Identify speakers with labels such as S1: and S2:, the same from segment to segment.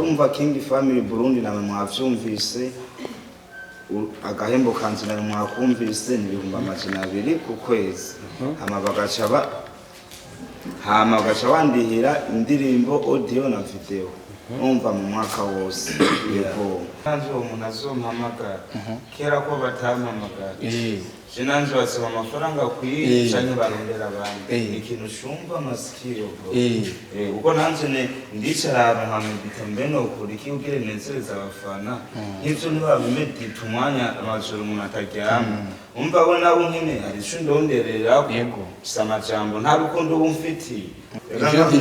S1: urumva King Family Burundi namwe mwavyumvise agahembo kanje namwe mwakumvise ni 200 ku kwezi hama bagaca bandihira indirimbo audio na video umva mu mwaka wose yego nanje umuntu azompamagara kera ko batampamagara Sinanje basaba amafaranga kuri canke barondera abandi ikintu shumva masikiro bro uko nanje ndicara nkamedita mbeno kuri kiugire nezereza abafana ivyo ntibabimedita umwanya amajoro umuntu ataryama umva bo nabo nkene hari ico ndonderera yego samajambo nta rukundo bumfiti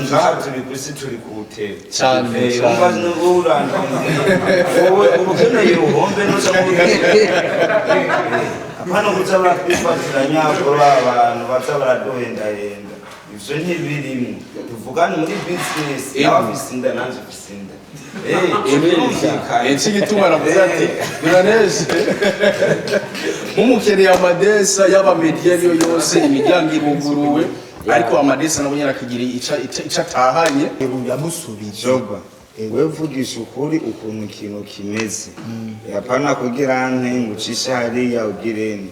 S1: ngaha turi kwisi turi kuhoteli cyane umva n'uranda wowe ubukeneye uruhombe n'uca mu Hano kuzaba kwifatiranya abantu baza baradohendahenda ivyo ntibirimo tuvugane muri business y'abafisinda nanje fisinda
S2: iki gituma navuze ati biraneje mumukeneye amadesa y'abamedia niyo yose imiryango ibuguruwe ariko amadesa nabo nyara kigira ica tahanye yamusubije
S1: wewe vugisha ukuri ukuntu ikintu kimeze yapana kugira ngucisha hariya ugirene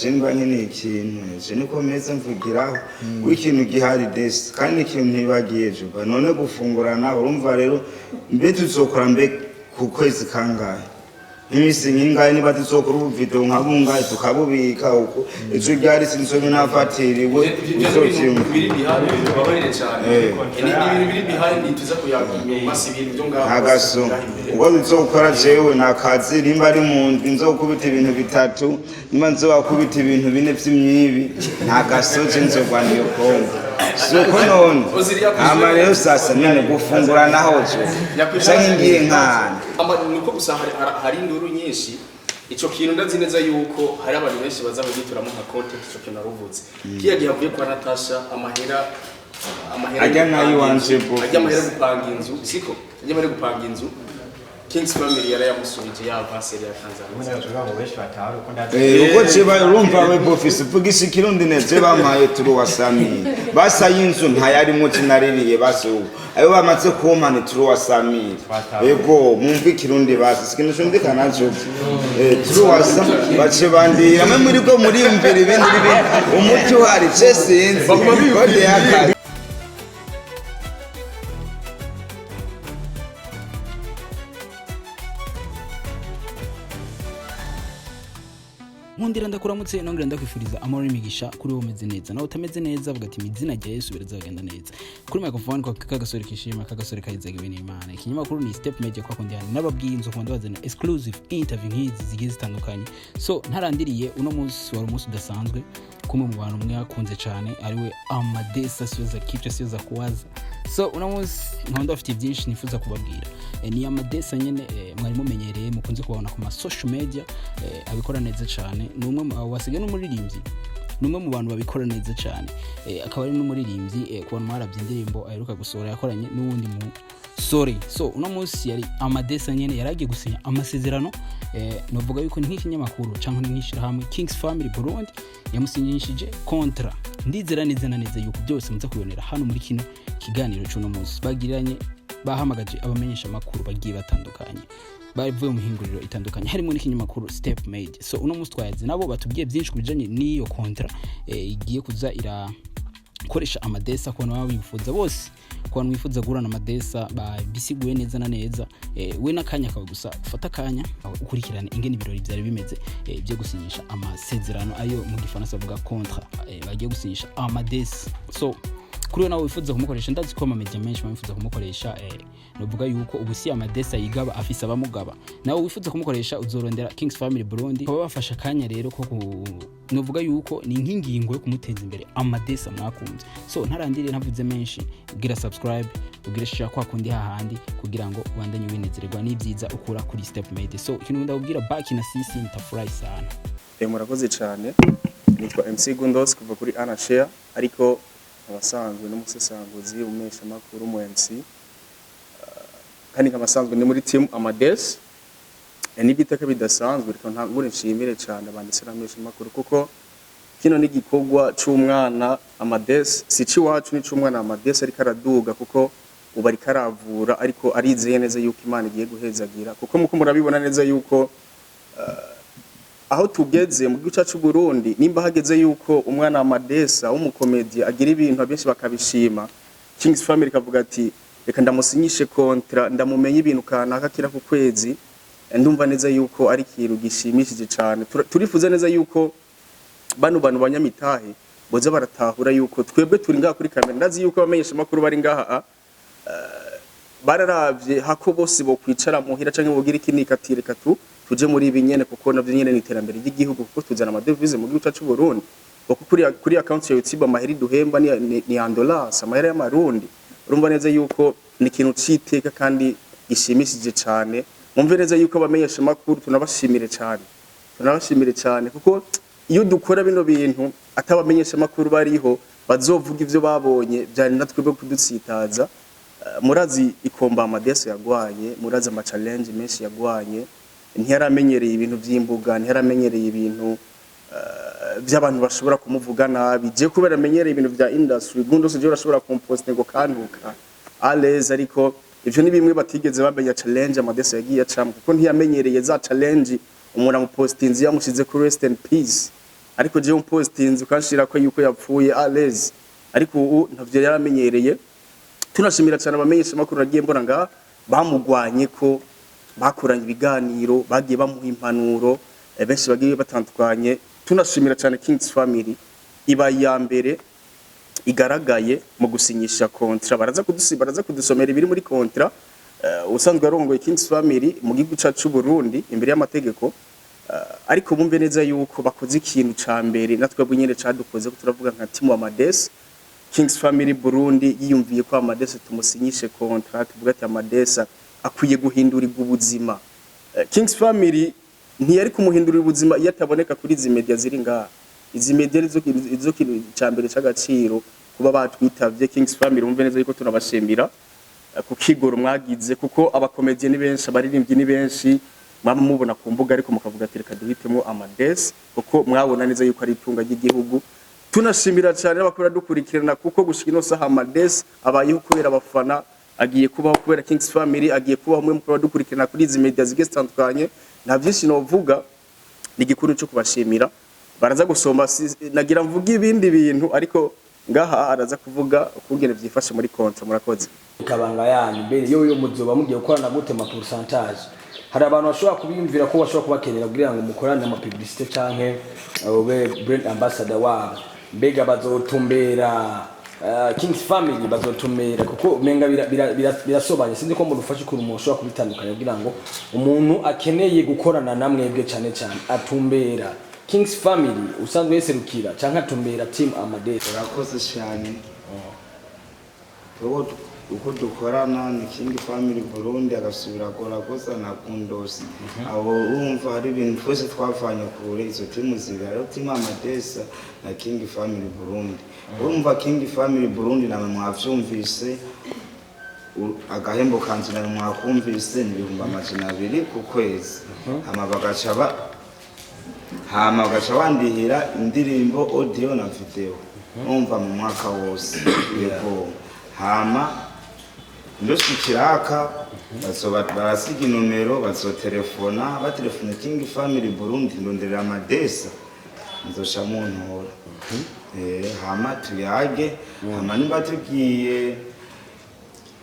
S1: je mba nyine ikintu je niko meze mvugiraho w'ikintu gihari desi kandi ikintu ntibagiye juba none gufungurana urumva rero mbe tuzokora mbe ku kwezi kangahe imisi nyingaye niba tuzokora video nkabungaye tukabubika uko ejo ryari sinzobe nafatiriwe
S2: bizokimwe biri bihari babarire cyane ni biri bihari tuza kuyagimye masi ibintu byo ngaho
S1: agaso ubwo nzokora jewe nakazi rimba ari mu ndwi nzokubita ibintu bitatu nimba nzokubita ibintu bine by'imyibi ntagaso je nzogwaniye kongo soko none ama rero sasa nyine gufungura naho cyo canke ngiye nkana
S2: nuko gusa hari induru nyinshi ico kintu ndazi neza yuko hari abantu benshi baza kugituramo nka content ico kintu naruvuze kiya gihavuye kwa Natasha amahera
S1: ajya nayo wanje bo
S2: ajya amahera gupanga inzu siko ajya amahera gupanga inzu King's Family yara yamusubije y'avaseri ya Tanzania
S1: uko ciba urumva we Ufise vugisha ikirundi neze bamaye turu wasami basa y'inzu ntayarimo cinaririye baso ayo bamaze kumana turu wasami yego mumva ikirundi basa sikintu cyumvikana cyo turu wasa bace bandira mwe muri ko muri imbere ibindi umuti wari cesenzi kode yakari
S3: Nkundira ndakuramutse nongera ndakwifuriza amahoro n'imigisha kuri wowe umeze neza nawe utameze neza avuga ati izina rya Yesu birazagenda neza kuri microphone kwa kagasore kishima kagasore kayizaga ibintu Imana ikinyamakuru ni Step Media kwa kundi hano nababwiye inzo kwanda bazana exclusive interview nk'izi zigiye zitandukanye so ntarandiriye uno munsi wari umunsi udasanzwe kumwe mu bantu mwe yakunze cyane ariwe Amadesa siyoza kice siyoza kuwaza so uno munsi nkunda afite byinshi nifuza kubabwira ni Amadesa nyene mwari mumenyereye mukunze kubabona ku ma social media abikora neza cyane numwe wasigaye n'umuririmbyi numwe mu bantu babikora neza cyane akaba ari n'umuririmbyi kubona marabye indirimbo aheruka gusohora yakoranye n'uwundi mu so uno munsi yari Amadesa nyene yaragiye gusinya amasezerano novuga yuko nk'ikinyamakuru canke nk'ishirahamwe King's Family Burundi yamusinyishije kontra ndizera neza yuko byose muza kubonera hano muri kino kiganiro cy'uno munsi bagiriranye bahamagaje abamenyesha makuru bagiye batandukanye bavuye mu hinguriro itandukanye harimo n'ikinyamakuru Step Media so uno munsi twayaze nabo batubwiye byinshi kubijanye n'iyo kontra igiye kuza koresha Amadesa ko nawe bifuza bose ko mwifuza gurana Amadesa bisiguye neza na neza we nakanya kawe gusa ufata kanya ukurikirane ingene ibirori byari bimeze byo gusinyisha amasezerano ayo mu gifaransa avuga contrat bagiye gusinyisha Amadesa so kuri we nawe wifuza kumukoresha ndazi ko amamedia menshi bamufuza kumukoresha novuga yuko ubusi Amadesa yigaba afisa abamugaba nawe wifuza kumukoresha uzorondera King's Family Burundi baba bafasha kanya rero ko novuga yuko ni inkingingo yo kumuteza imbere Amadesa mwakunze so ntarandiriye ntavuze menshi gira subscribe ugira share kwa kundi hahandi kugira ngo ubandanye winezererwa n'ibyiza ukura kuri Step Media so ikintu ndabwira back na sisi nitafurahi sana
S2: murakoze cyane nitwa MC Gundos kuva kuri AMA200 ariko abasanzwe n'umusesanguzi umesha makuru mu MC kandi nk'abasanzwe ni muri team Amadesa n'ibitaka bidasanzwe reka ntangure nshimire cyane abanditsira amesha makuru kuko kino ni gikorwa cy'umwana Amadesa si ci wacu ni cy'umwana Amadesa ariko araduga kuko ubu ariko aravura ariko arizeye neza yuko Imana igiye guhezagira kuko muko murabibona neza yuko aho tugeze mu gihugu cyacu Burundi nimba hageze yuko umwana wa Madesa w'umukomedi agira ibintu abenshi bakabishima Kings Family kavuga ati reka ndamusinyishe kontra ndamumenye ibintu kanaka kira ku kwezi ndumva neza yuko ari ikintu gishimishije cyane turifuza neza yuko bantu banyamitahe boza baratahura yuko twebwe turi ngaha kuri kamera ndazi yuko abamenyesha makuru bari ngaha bararavye hako bose bo kwicara muhira canke bogira ikinikatire katu tuje muri ibi nyene kuko navyo nyene ni iterambere ry'igihugu kuko tuzana amadevize mu gihugu cyacu Burundi kuko kuri account ya YouTube amaheri duhemba ni $, amahera y'amarundi urumva neza yuko ni ikintu citeka kandi gishimishije cyane mumve neza yuko abamenyesha makuru tunabashimire cyane kuko iyo dukora bino bintu atabamenyesha makuru bariho bazovuga ivyo babonye byari natwebwe kudutsitaza murazi ikomba Amadesa yagwanye murazi ama challenge menshi yagwanye ntiyaramenyereye ibintu by'imbuga ntiyaramenyereye ibintu by'abantu bashobora kumuvuga nabi je kubera amenyereye ibintu bya industry gundo se je urashobora compost ngo kanduka alez ariko ivyo ni bimwe batigeze bamenya challenge Amadesa yagiye acamo kuko ntiyamenyereye za challenge umuntu amupostinze yamushize kuri rest in peace ariko je umpostinze ukanshira ko yuko yapfuye alez ariko ubu ntavyo yaramenyereye tunashimira cyane abamenyesha makuru nagiye mbona nga bamugwanye ko bakoranye ibiganiro bagiye bamuha impanuro benshi bagiye batandukanye tunashimira cyane Kings Family iba ya mbere igaragaye mu gusinyisha kontra baraza kudusomera ibiri muri kontra usanzwe arongoye Kings Family mu gihugu cyacu Burundi imbere y'amategeko ariko bumve neza yuko bakoze ikintu ca mbere natwe bunyene cadukoze ko turavuga nka timu Amadesa Kings Family Burundi yiyumviye ko Amadesa tumusinyishe contract tuvuga ati Amadesa akwiye guhindurirwa ubuzima Kings Family ntiyari kumuhindurira ubuzima iyo ataboneka kuri izi media ziri ngaha izi media izo kintu ca mbere c'agaciro kuba batwitavye Kings Family umve neza yuko tunabashimira ku kigoro mwagize kuko abakomediye ni benshi abaririmbyi ni benshi mama mubona ku mbuga ariko mukavuga ati reka duhitemo Amadesa kuko mwabona neza yuko ari itunga ry'igihugu tunashimira cyane abakora dukurikirana kuko gushika ino saha Amadesa abayeho kubera abafana agiye kubaho kubera Kings Family agiye kubaho mwe mukora dukurikirana kuri izi media zigestandukanye nta byinshi novuga ni gikuru cyo kubashimira baraza gusoma nagira mvuga ibindi bintu ariko ngaha araza kuvuga ukungene byifashe muri kontra murakoze
S3: kabanga yanyu mbere yo muzoba mugiye gukorana gute ma pourcentage hari abantu bashobora kubiyumvira ko bashobora kubakenera kugira ngo mukorane ama publicité canke ube brand ambassador wabo mbega bazotumbera Kings Family bazotumera kuko menga birasobanye sinzi ko mudufashe kuri umuntu ushobora kubitandukanya kugira ngo umuntu akeneye gukorana namwebwe cyane atumbera Kings Family usanzwe yeserukira canke atumbera team Amadesa
S1: urakoze cyane uko dukorana ni King Family Burundi agasubira koza na kundosi abo urumva hari ibintu twese twavanye kure izo timu zibara team Amadesa na King Family Burundi urumva King Family Burundi namwe mwavyumvise agahembo kanje namwe mwakumvise ni 200 ku kwezi hama bagaca bandihira indirimbo audio na video umva mu mwaka wose yego hama ndoshikiraka barasiga inomero bazotelefona batelefone King Family Burundi ndonderera Amadesa nzosha muntora hama tuyage hama nimba tugiye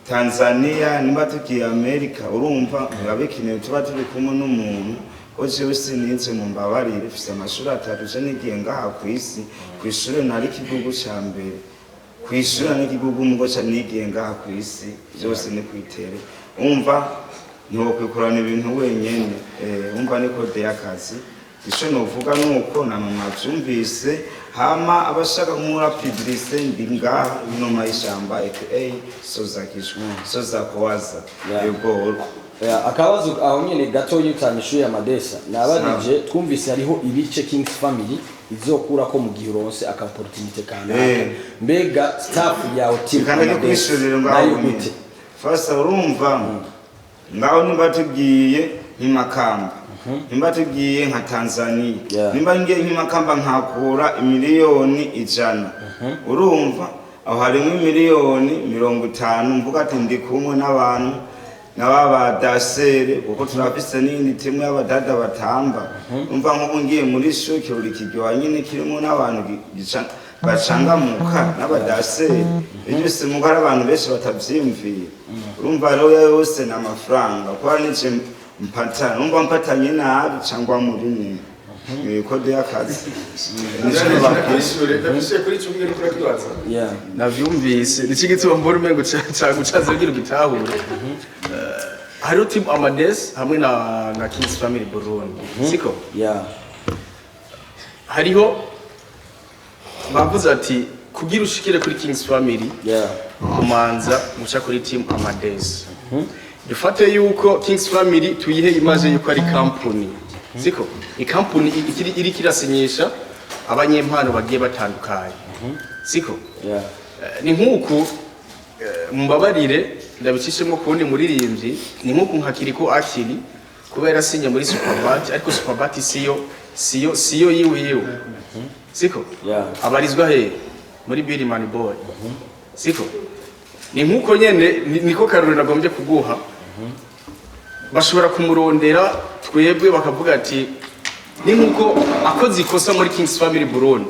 S1: Tanzania nimba tugiye America urumva babekeneye tuba turi kumwe n'umuntu oje usininze mu mbabarire ufise amashuri 3 je nigiye ngaha ku isi kwishuri nari kigugu ca mbere kwishuri n'ikigugu mugo ca nigiye ngaha ku isi byose ni kwitere umva niho kwikorana ibintu wenyene umva niko de yakazi isho novuga nuko namwe mwavyumvise hama abashaka kumura publicité ndinga ino mayishamba aka soza kowaza yego
S3: akabazo aho nyene gato yutanyishuye Amadesa nabadije twumvise hariho ibice Kings Family izokura ko mu gihe uronse aka opportunity kanaka mbega staff yawe team
S1: Amadesa nayo gute first urumva ngaho nimba tugiye Nyamakuru nimba tugiye nka Tanzania nimba ngiye Nyamakuru nkakura 1,100,000 urumva aho harimo miliyoni 50 mvuga ati ndi kumwe n'abantu n'abadasere kuko turafise n'indi timu y'abadada batamba umva nk'ubu ngiye muri shoke buri kiryoha nyine kirimo n'abantu bacangamuka n'abadasere ibyo simuka ari abantu benshi batavyimviye urumva rero yose n'amafaranga ko hari n'ice mpatana umva mpatanye nabi cyangwa muri nyine kode y'akazi
S2: ndabishure kuri ico ngiro turakibaza navyumvise niki gituma mbona umengo cagucaza kugira ugitahure hariho team Amades hamwe na Kings Family Burundi siko hariho bavuze ati kugira ushikire kuri Kings Family umanza guca kuri team Amades dufate yuko Kings Family tuyihe imaje yuko ari company siko ikampuni iri kirasinyisha abanyempano bagiye batandukanye siko ni nkuko mbabarire ndabicishemo kundi muririmbyi ni nkuko nkakiriko akiri kubera sinya muri Superbat ariko Superbat siyo yiwe siko abarizwa he muri Billy Man Boy siko ni nkuko nyene niko karore nagombye kuguha bashobora kumurondera twebwe bakavuga ati ni nkuko akoze ikosa muri Kings Family Burundi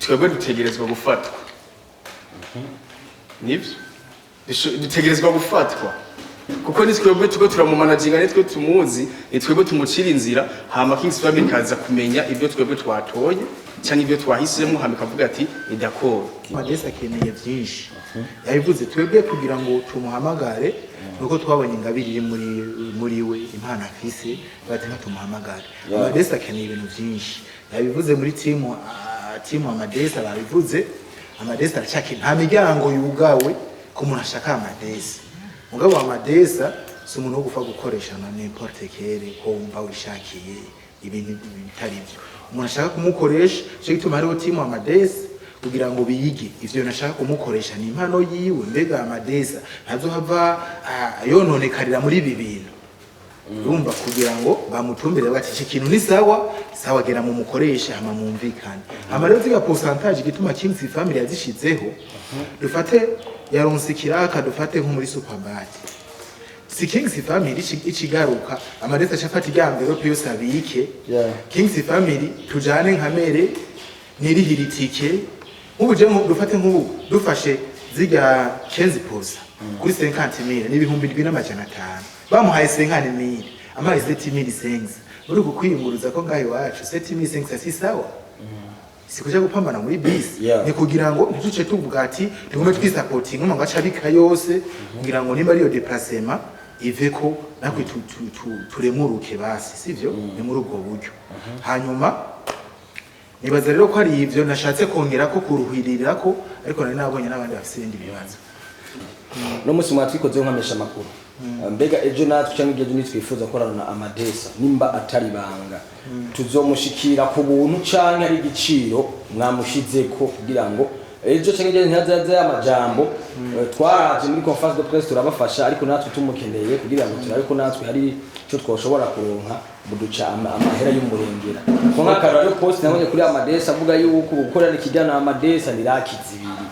S2: twebwe dutegerezwa gufatwa nivyo dutegerezwa gufatwa kuko ni twebwe tuko turamumanaginga ni twe tumuzi ni twebwe tumucira inzira hama Kings Family kaza kumenya ibyo twebwe twatoye cyangwa ibyo twahisemo hama kavuga ati ni d'accord
S4: Amadesi akeneye byinshi yabivuze twebwe kugira ngo tumuhamagare nuko twabonye ingabiri muri we impano afise bati tumuhamagare Amadesi akeneye ibintu byinshi yabivuze muri team Amadesi babivuze Amadesi aracaki nta miryango yugawe ko umuntu ashaka Amadesi mugabo Amadesi si umuntu wo gufa gukoresha na n'importe kere ko wumva wishakiye ibintu bitari byo umuntu ashaka kumukoresha cyo gituma hariho team Amadesi kugira ngo biyige ivyo nashaka kumukoresha ni impano yiwe mbega Amadesi ntazohava yononekarira muri ibi bintu urumva kugira ngo bamutumbire bati iki kintu ni sawa gera mu mukoresha hama mumvikane hama rero ziga pourcentage gituma Kings Family yazishizeho dufate yaronse kiraka dufate nko muri Superbat si Kings Family ikigaruka Amadesi acafata igambero yose abike Kings Family tujane nkamere nirihiritike ubuje dufate nk'ubu dufashe ziga 15 posa kuri 50,000 n'ibihumbi 2,500 bamuhaye 50,000 amaye 7,500 uri kukwiyunguruza ko ngaho iwacu 7,500 si sawa sikuja gupambana muri bisi ni kugira ngo ntiduce tuvuga ati tigume twisupporting ngo ngacabika yose kugira ngo nimba ariyo déplacement iveko nakwe turemuruke basi sivyo ni muri ubwo buryo hanyuma nibaza rero ko ari ivyo nashatse kongera ko kuruhirira ko ariko nari nabonye n'abandi bafite ibindi bibazo
S5: no musi mwatwikoze nkamisha makuru mbega ejo natwe cyangwa igihe nitwifuza korana na Amadesi nimba atari banga tuzomushikira ku buntu cyangwa ari igiciro mwamushizeko kugira ngo ejo cyangwa igihe ntazaza y'amajambo twaraje muri conference de presse turabafasha ariko natwe tumukeneye kugira ngo turabe ko natwe hari cyo twoshobora kuronka buduca amahera y'umurengera ko nk'akararo post nabonye kuri Amadesi avuga yuko gukorana ikijyana Amadesi ni rakizibiri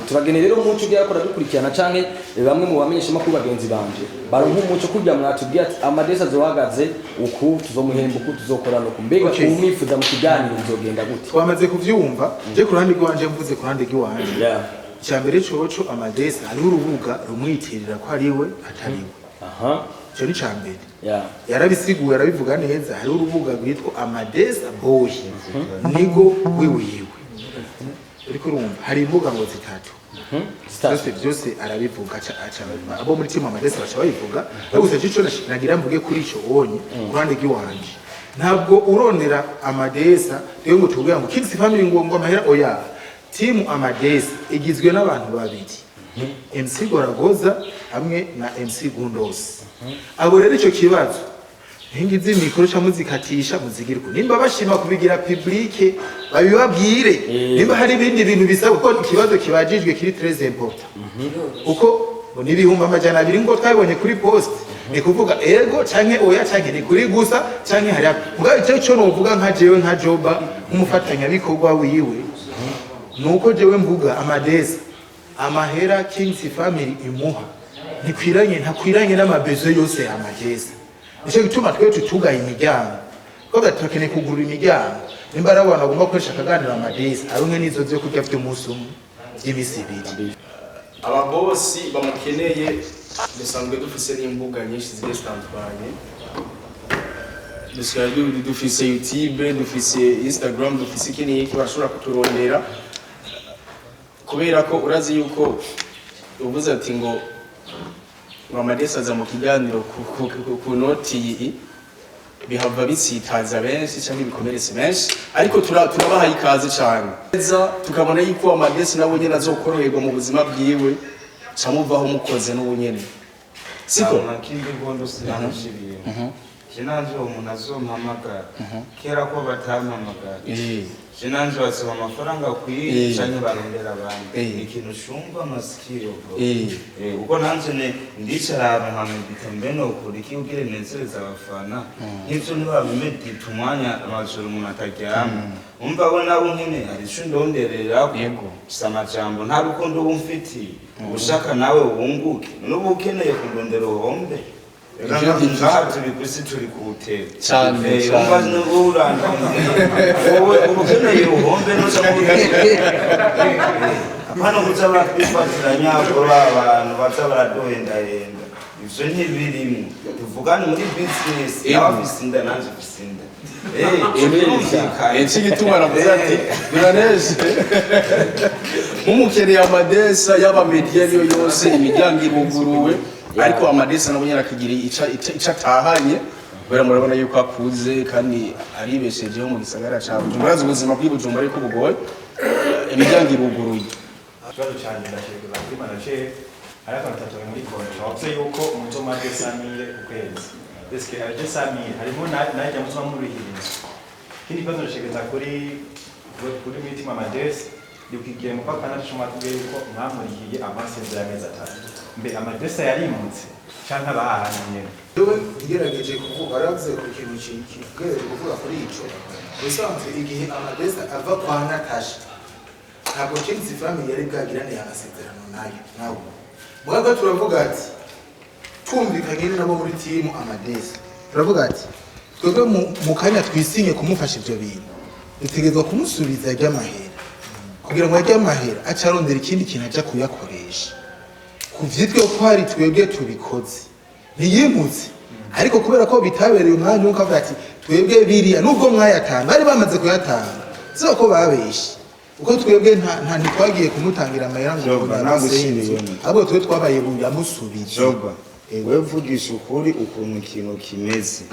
S5: turagenera rero umuco ugiye akora dukurikirana canke bamwe mu bamenyesha makuru bagenzi banje baronka umuco kujya mwatubwiye ati Amadesi azohagaze uku tuzomuhemba uku tuzokorana uku mbega umwifuza mu kiganiro bizogenda gute
S4: twamaze kuvyumva je ku ruhande rwanje mvuze ku ruhande rw'iwanje cyambere coco Amadesi ari urubuga rumwitirira ko ari we atari we cyo ni cyambere yarabisiguye yarabivuga neza hari urubuga rwitwa Amadesi Boy nigo wiwiwe ariko urumva hari imbuga ngo zitatu byose arabivuga abo muri team Amadesi bacha bayivuga ariko cyo nagira mvuge kuri ico onye kurande giwanje ntabwo uronera Amadesi rero ngo tuvuga ngo Kings Family ngo amahera oya team Amadesi igizwe n'abantu babiri MC Goragoza hamwe na MC Gundos abo rero ico kibazo hingize mikoro cha muzikatisha muzigiriko nimba bashima kubigira public babibabwire nimba hari ibindi bintu bisaba ko ikibazo kibajijwe kiri très important uko nibihumba amajana 2 ngo twabonye kuri post ni kuvuga ego canke oya canke ni kuri gusa canke hari mugabe cyo novuga nka jewe nka Joba umufatanya bikorwa wiwe nuko jewe mvuga amadesa amahera Kings family imuha ntakwiranye n'amabezo yose ya Amadesa. Nico gituma twe tutugaye imiryango ko batakeneye kugura imiryango nimbara abantu bagomba gukoresha akaganira Amadesa aronke nizo zo kurya by'umunsi umwe by'imisi ibiri.
S2: Ababosi bamukeneye dusanzwe dufise n'imbuga nyinshi zigiye zitandukanye. Dufise YouTube, dufise Instagram, dufise iki bashobora kuturondera kubera ko urazi yuko uvuze ati ngo Amadesa aza mu kiganiro ku noti bihava bisitaza benshi cyangwa bikomeretse benshi ariko turabaha ikaze cyane tukabona yuko Amadesa nabo nyene azokoroherwa mu buzima bwiwe camuvaho mukoze n'ubunyene siko
S1: nakindi gondo sinamushiriye kinanje umuntu azompamagara kera ko batampamagara kinanje basaba amafaranga kuri cyane barondera abandi ikintu shumva masikiro uko nanje ndicara ahantu bitambe no kuri kiugire nezereza abafana nk'ivyo ntibabimedita umwanya amajoro umuntu ataryama umva bo nabo nkene ari cyo ndonderera yego samajambo nta rukundo bumfiti ushaka nawe wunguke n'ubu ukeneye kundondera uhombe ngaha turi kwisi turi kuhutera
S5: cyane
S1: umva n'uranda wowe ukeneye uhombe n'uca hano kuza bakwifatiranya kora abantu baza baradohendahenda ivyo ntibirimo tuvugane muri business y'abafise inda nanje mfise inda
S2: iki gituma navuze ati biraneje nk'umukeneye Amadesa y'aba media niyo yose imiryango iruguruwe ariko Amadesa nabo nyene akagira ica atahanye kubera murabona yuko akuze kandi aribeshejeho mu gisagara ca Bujumbura ubuzima bw'Ibujumbura ariko bugoye imiryango iruguruye
S6: ikibazo cyane ndashaka kuri manager ariko natatu muri contract yuko umuto Amadesa amire ukwezi eske Amadesa amire harimo najya muzo murihiriza kindi kibazo ndashaka kuri mitima Amadesa yukigiye mu paka natashoma tubwiye yuko mwamurihiye amasezerano y'amezi 3 mbe Amadesa yarimutse canke abahanye
S4: Yewe ngerageje kuvuga aravuze ku kintu kigere kuvuga kuri ico usanzwe igihe Amadesa ava kwa Natasha ntabwo Kings family yari bwagirane amasezerano nawe mwaga turavuga ati twumvikanye nabo muri team Amadesa turavuga ati twebwe mu kanya twisinye kumufasha ivyo bintu dutegerezwa kumusubiza ry'amahera kugira ngo ajye amahera acarondera ikindi kintu aja kuyakoresha kuvyitwe ko hari twebwe tubikoze ntiyimutse ariko kubera ko bitabereye umwanya uko avuga ati twebwe biriya nubwo mwayatanga bari bamaze kuyatanga siko ko babeshe uko twebwe nta ntitwagiye kumutangira amahera ngo nagushimiye abo twe twabaye buyamusubije
S1: wewe vugisha ukuri ukuntu ikintu kimeze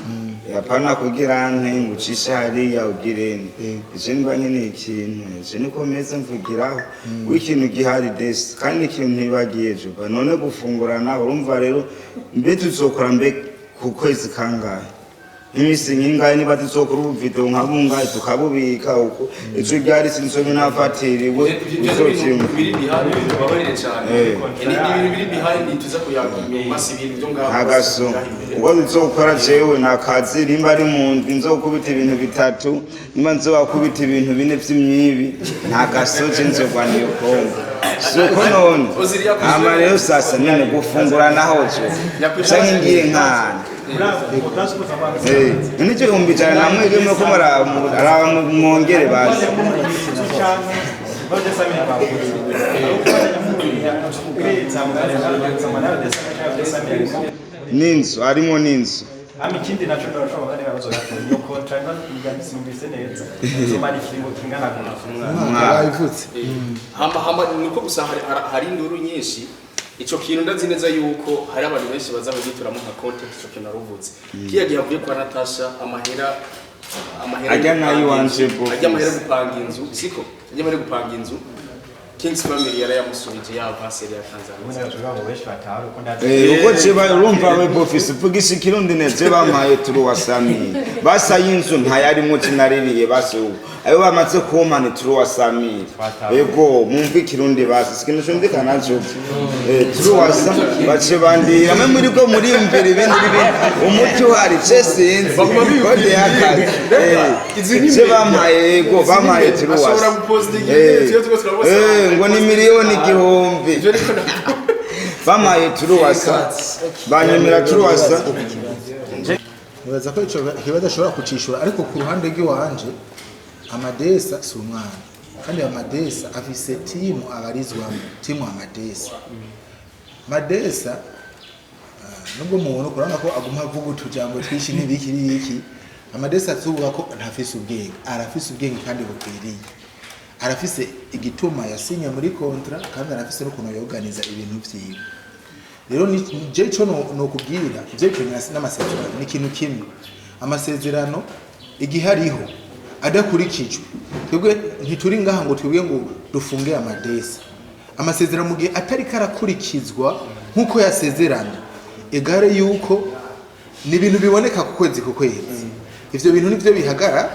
S1: yapana kugira nte ngucisha hariya ugirene ije niba nyene ikintu ije niko meze mvugiraho w'ikintu gihari desi kandi ikintu ntibagiye juba none gufungurana urumva rero mbe tuzokora mbe ku kwezi kangahe imisi nyingahe niba tuzokora ubuvideo nkabungahe tukabubika uko ico ryari sinsobe nafatiriwe uzokimwe
S2: biri behind babarire cyane ni biri behind tuza kuyagimye masi ibintu byo ngaho
S1: agaso ubwo nzokora jewe nakazi rimba ari mu ndwi nzokubita ibintu bitatu nimba nzokubita ibintu bine vy'imyibi ntagaso je nzogwaniye kongo soko none ama rero sasa nyene gufungurana hoje canke ngiye nkana nico yumbijana namwe gemwe ko mara mwongere basi ninzu arimo ninzu
S6: ikindi naco ndashobora kandi bazogata iyo contract n'imigambi numvise neza zomara ikiringo kingana
S4: mwabivutse
S2: hamba nuko gusa hari induru nyinshi ico kintu ndazi neza yuko hari abantu benshi baza kugituramo nka content ico kintu aruvutse kiya gihavuye kwa Natasha amahera
S1: ajya nayo wanje bo
S2: ajya amahera gupanga inzu siko ajya amahera gupanga inzu Kings family yara yamusubije ya paseri ya Tanzania
S1: uko cheba urumva we office vugisha kirundi neze bamaye turu wasami basa yinzu ntayari mu kinaririye base ayo bamaze kumpa ni turuwa samiri ego mumva ikirundi basi sikintu cyumvikana cyo turuwasa bace bandira mwe muri bwo muri imbere ibindi umuti uhari cesinzi kode y'akazi izi bampaye ego bampaye turuwasa ngo ni miliyoni igihumbi bampaye turuwasa banyemera turuwasa
S4: nibaza ko ikibazo ashobora kucishura ariko ku ruhande rw'iwanje amadesa si umwana kandi amadesa afise timu abarizwamo timu amadesa madesa nubwo umuntu kurana ko aguma avuga utujambo twishi n'ibiki amadesa tuvuga ko ntafise ubwenge arafise ubwenge kandi bukwiriye arafise igituma yasinye muri kontra kandi arafise no kuno yoganiza ibintu vyiwe rero ni je cyo no kubwira ivyo cyonyine n'amasezerano ni ikintu kimwe amasezerano igihariho adakurikijwe twebwe ntituri ngaha ngo twebwe ngo dufunge amadesa amasezerano mu gihe atari karakurikizwa nkuko yasezerana egare yuko ni ibintu biboneka ku kwezi ivyo bintu nivyo bihagara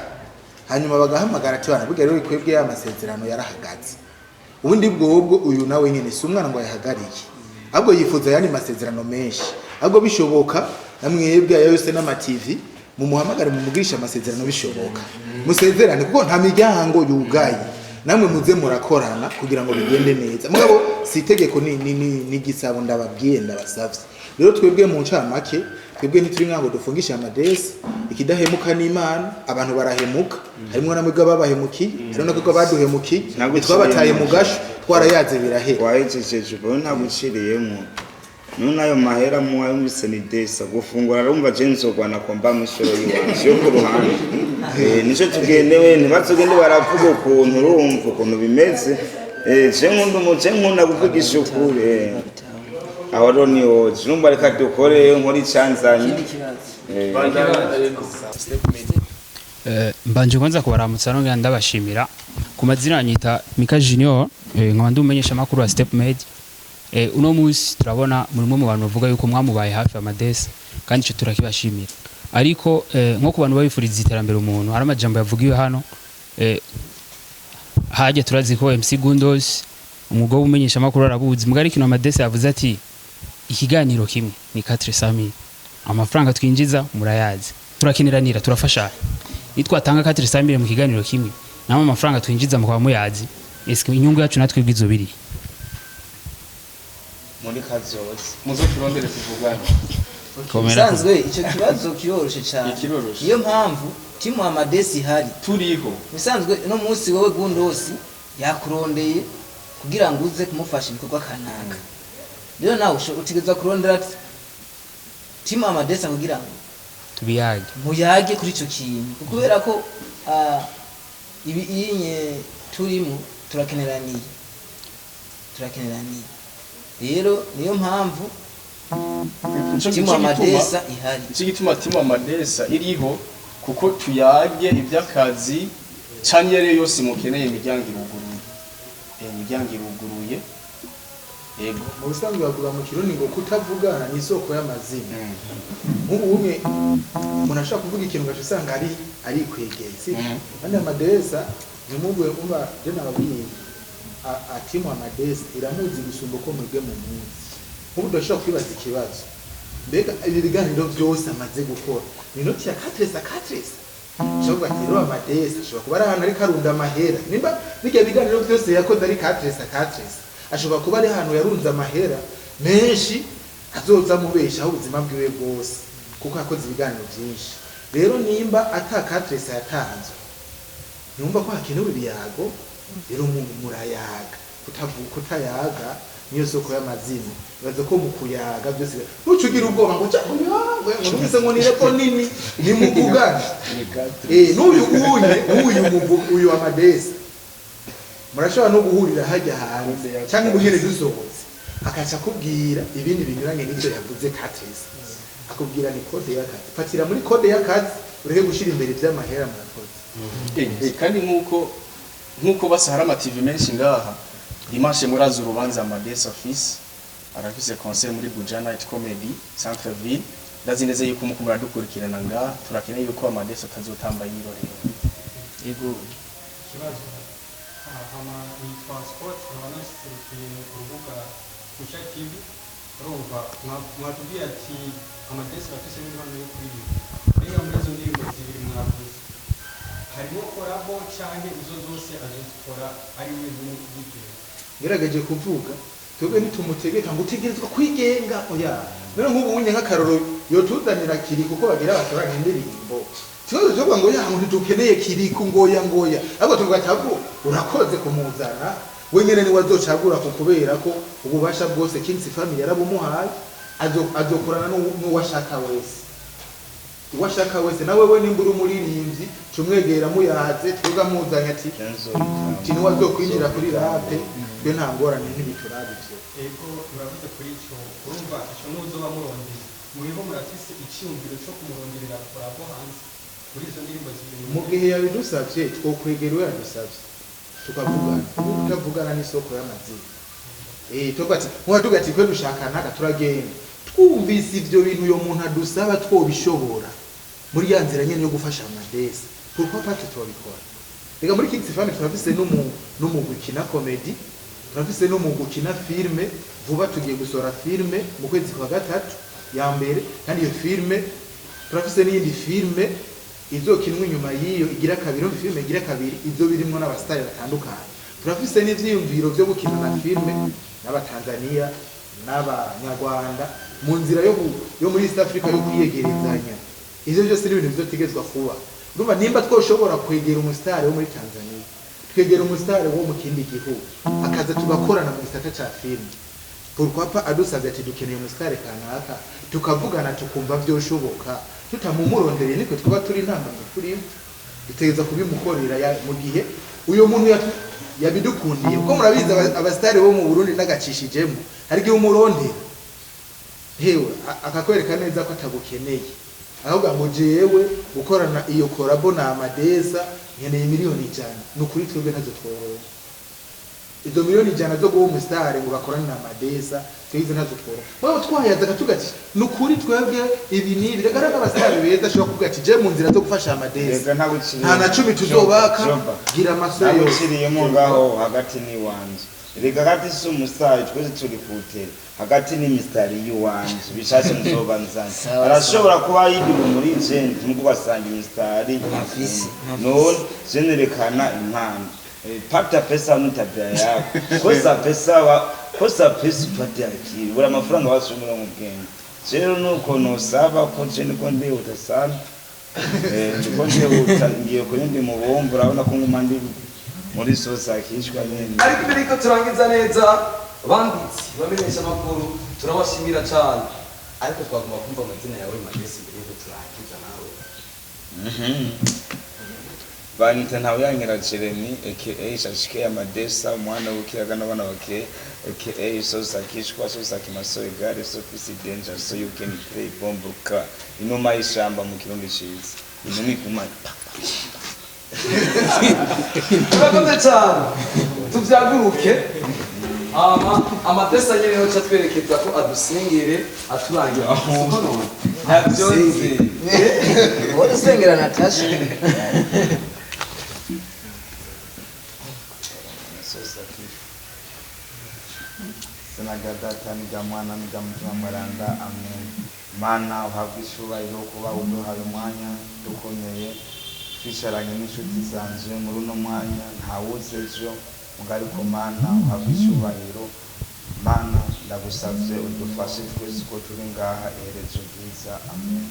S4: hanyuma bagahamagara ati bana bugere rero kwebwe y'amasezerano yarahagaze ubundi bwobwo uyu nawe nyene si umwana ngo yahagariye ahubwo yifuza yani masezerano menshi ahubwo bishoboka namwebwe yose n'ama TV mu muhamagare mu mugirisha amasezerano bishoboka musezerane kuko nta miryango yugaye namwe muze murakorana kugira ngo bigende neza mugabo si itegeko ni gisabo ndababwiye ndabasavye rero twebwe mu ncamake twebwe ntituri ngango dufungisha amadesi ikidahemuka n'Imana abantu barahemuka harimo namwe babahemuki hari nako baduhemuki twabataye mu gasho twarayaze birahera
S1: wahejeje bo ntaguciriyemo none ayo mahera mu ayo misenidesa gufungura rumva jenzo gwana komba mwishoro yiwanje yo ku ruhande nico tugendewe ntibazogende baravuga ukuntu urumva ukuntu bimeze je nkunda kuvugisha ukuri aho rero niho numva reka dukore nkora icyanzanye
S3: mbanje kwanza kubaramutsa no ndabashimira ku mazina anyita Mika Junior nkaba ndumenyesha makuru wa Step Med uno munsi turabona murimo mu bantu bavuga yuko mwamubaye hafi amadesa kandi cyo turakibashimira ariko nko ku bantu babifuriza iterambere umuntu hari amajambo yavugiwe hano haje turazi ko MC Gundos umugabo umenyesha makuru arabuzi mugari kino amadesa yavuze ati ikiganiro kimwe ni 400,000 amafaranga twinjiza murayazi turakiniranira turafashanya nitwatanga 400,000 mu kiganiro kimwe namo amafaranga twinjiza mu kwa muyazi eske inyungu yacu natwe bwizo biri
S1: muri kazozi
S2: muzo turondere tuvugana
S7: Sanzwe icyo kibazo kiroroshe cyane niyo mpamvu timu amadesi hari
S2: turiho
S7: bisanzwe no munsi wowe Gundosi yakurondeye kugira ngo uze kumufasha ibikorwa kanaka rero nawe utigeza kurondera timu amadesi kugira ngo
S3: tubiyage
S7: muyage kuri ico kintu kubera ko ibi inye turimo turakeneraniye rero niyo mpamvu timu amadesa ihari
S2: gituma timu amadesa iriho kuko tuyage iby'akazi cyanyere yose mukeneye imiryango iruguruye yego
S4: mu bisanzwe bavuga mu kirundi ngo kutavugana ni isoko y'amazina nk'ubu umwe umuntu ashaka kuvuga ikintu gace usanga ari kwegeye kandi amadesa nimubwe umva je nababwiye timu amadesa iramuzi gusumba ko mwebwe mu munsi nk'ubu ndashaka kwibaza ikibazo mbega ibi biganiro byose amaze gukora ni noti ya 400 shobora kiro amadesa shobora kuba ari ahantu ari karunda amahera nimba bijya biganiro byose yakoze ari 400 ashobora kuba ari ahantu yarunze amahera menshi azoza mubesha aho ubuzima bwiwe bwose kuko yakoze ibiganiro byinshi rero nimba ata 400 yatanzwe numva ko hakenewe ibiyago rero murayaga kutayaga niyo soko y'amazina baza ko mukuyaga byose nucugira ubwoba ngo cyangwa ngo nire ko nini nimuvugana n'uyu amadesa murashobora no guhurira hajya hanze cyangwa ubuhere dusohotse akaca kubwira ibindi binyuranye n'ibyo yavuze kateza akubwira ni code y'akazi patira muri code y'akazi ureke gushira imbere by'amahera murakoze
S2: kandi nkuko basahara ama TV menshi ngaha dimanche muraza urubanza amadesa office arafise concert muri Buja Night Comedy Centre Ville ndazineze yuko mukumura dukurikirana ngaha turakeneye yuko amadesa atazotamba yirorera
S7: yego
S8: ikibazo hama nitwa sport nkaba nashyikiye ku rubuga Kusha TV urumva mwatubwiye ati amadesi bafise n'impano yo kuririmba mbega muri izo ndirimbo zibiri mwavuze harimo korabo canke izo zose azozikora ari we n'ubwigenge
S4: ngerageje kuvuga twebwe nitumutegeka ngo utegerezwa kwigenga oya rero nk'ubu unye nk'akaroro yotuzanira kiri kuko bagira batoranya indirimbo ikibazo cyo ngo ya ngo ntitukeneye kiri ku ngoya ahubwo tuvuga ati ahubwo urakoze kumuzana we nyene ni wazocagura ku kubera ko ububasha bwose Kings Family yarabumuhaye azokorana n'uwashaka wese uwashaka wese nawe we nimbura umuririmbyi cumwegera muyaze twebwe amuzanya ati kino wazokwinjira kuri rape twe nta ngorane ntibiturabije
S8: ego muravuze kuri ico urumva ico nuzoba murondera muriho murafise icyumviro cyo kumuronderera korabo hanze muri izo ndirimbo zibiri
S4: mu gihe yabidusavye twokwegera uwo yadusavye tukavugana tukavugana n'isoko y'amazina tugati muhaduga ati kwe dushakana turagenda twumvise ivyo bintu yo muntu adusaba twobishobora muri ya nzira nyene yo gufasha amadesi kuko pati twabikora rega muri Kings Family turafise n'umugukina comedy turafise n'umugukina filme vuba tugiye gusora filme mu kwezi kwa gatatu ya mbere kandi iyo filme turafise n'iyindi filme izokinwa inyuma y'iyo igira kabiri filme igira kabiri izo birimwo n'abastari batandukanye turafise n'ivyiyumviro byo gukina na filme n'abatanzania n'abanyarwanda mu nzira yo muri East Africa yo kwiyegerezanya ivyo byose n'ibintu bizotegezwa kuba urumva nimba twoshobora kwegera umustari wo muri Tanzania twegera umustari wo mu kindi gihugu akaza tugakorana mu gisata ca filme pourquoi pas adusavye ati dukeneye umustari kanaka tukavugana tukumva byoshoboka tutamumurondereye niko twaba turi ntambamye kuri dutegeza kubimukorera mu gihe uyo muntu yabidukundiye kuko murabizi abastari bo mu Burundi nagacishijemo hari gihe umurondera hewe akakwereka neza ko atagukeneye ahubwo ngo jewe gukorana iyo korabo na amadesa nkeneye miliyoni 100 nukuri twebwe nazo tworoye izo miliyoni 100 zo guha umustari ngo bakorane na amadesa twebwe nazo tworoye wewe twayaza gatugati nukuri twebwe ibi nibi rega abastari beza ashobora kuvuga ati je mu nzira zo gufasha amadesa nta na 10 tuzobaka gira amaso yo
S1: uciriyemo ngaho hagati ni wanje rega gati si umustari twese turi kutera hagati ni mistari y'uwanje bishatse muzobanzana arashobora kuba yindi muri jendi nuko basanga mistari none jenerekana impano pata pesa mutabya yako kosa pesa twatia kiri bura amafaranga wasumira mu bwenge rero nuko nosaba ko je niko ndi utasana niko ndi utangiye ko ndi mu bombo urabona ko ngumandi muri sosa kishwa nyene
S5: ariko biriko turangiza neza banditsi bamenyesha amakuru turabashimira cyane ariko twagomba kumva amazina yawe magesi mbere yo turangiza nawe
S1: banita ntawe yangira Jeremy aka Shashike Amadesa umwana w'ukiyaga n'abana bake aka sosa kishwa sosa kimasoe gare so fisi danger so you can play bombuka inoma y'ishamba mu kirundi ciza inumi kumata
S5: turakoze cyane tuvyaguruke amadesa nyene yo catwerekeza ko adusengere aturangira uko none ntabyo nzi
S7: wowe sengera Natasha
S1: Sinagadata niga mwana niga mutuma mwaranda amen mana uhabwa ishubahiro kuba uduhaye umwanya dukomeye twicaranye n'inshuti zanje muri uno mwanya ntawuze ejo mugari ko mana uhabwa ishubahiro mana ndagusavye udufashe twese ko turi ngaha iherezo ryiza amen